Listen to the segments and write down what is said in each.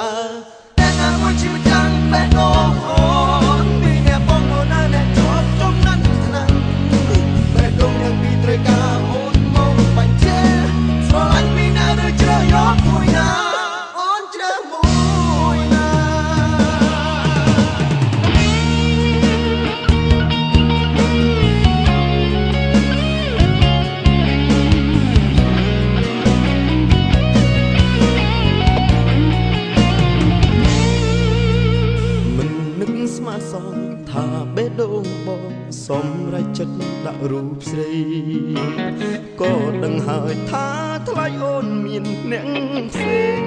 ើតែណាមួយជីវិតចាំបេះដូងអូនពីអ្នកបងអូនណាអ្នកជាប់ចំណាត់ថ្នាក់បេះដូងយ៉ាងពីត្រូវការអូនមកបញ្ជាស្រឡាញ់ពីណាឬជ្រើសយកមួយណាអូនជ្រើសមួយណាស្មានសងថាបេះដូងបងសម្រេចចិត្តដាក់រូបស្រីក៏ដឹងហើយថាថ្លៃអូនមានអ្នកផ្សេង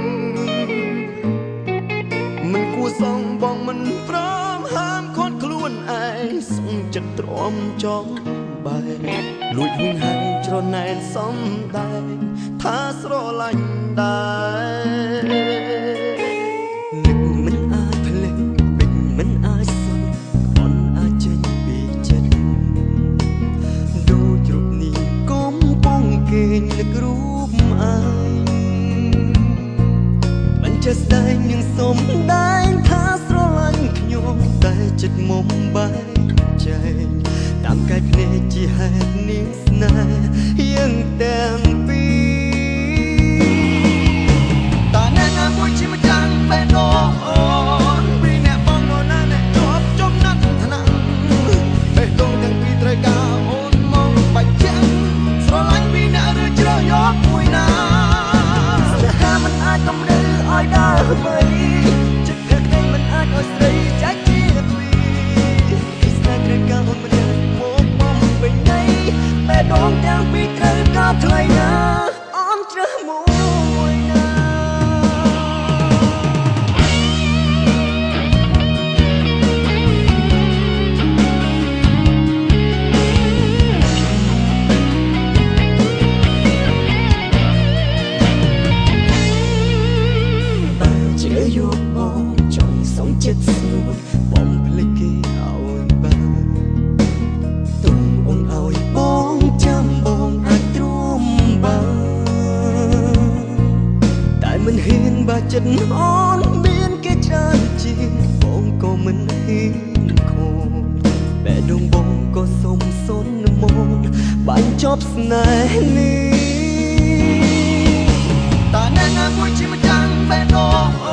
មិនគួរសងបងមិនព្រមហាមឃាត់ខ្លួនឯងសងចិត្តទ្រាំចំបែកលួចហួងហែងច្រណែនសំដែងថាស្រឡាញ់ដែរនឹករូបឯងមិនចេះស្ដែងនឹងសុំដែងថាស្រឡាញ់ខ្ញុំតែចិត្តមុំបែកចែកតាមកែភ្នែកជាហេតុនាងស្នេហ៍យើងទាំងពីរតើអ្នកណាមួយជាម្ចាំងបេះដូងអូនពីអ្នកបងអូនណាអ្នកជាប់ចំណាត់ថ្នាក់បេះដូងទាំងពីរត្រូវការអូនមកបាច់ចាំងស្រឡាញ់ពីអ្នកឬជ្រើសយកមួយណាស្នេហាមិនអាចកំរើឲ្យដើរទៅចិត្តភក្តីមិនអាចឲ្យស្រីចែកជាពីរស្នេហ៍ត្រូវការអូនម្នាក់មកបំពេញន័យបេះដូងទាំងពីរត្រូវការថ្លៃណាអូនជ្រើសមួយណាយកបងចង់សុំចិត្តស្រួលបំភ្លេចគេឲ្យបានទុំអូនឲ្យបងចាំបងអាចទ្រាំបានតែមិនហ៊ានបើចិត្តអូនមានគេច្រើនជាងបងក៏មិនហ៊ានខូចបេះដូងបងក៏សុំសុនមនបាញ់ចប់ស្នេហ៍នេះតើអ្នកណាមួយជាម្ចាំងបេះដូង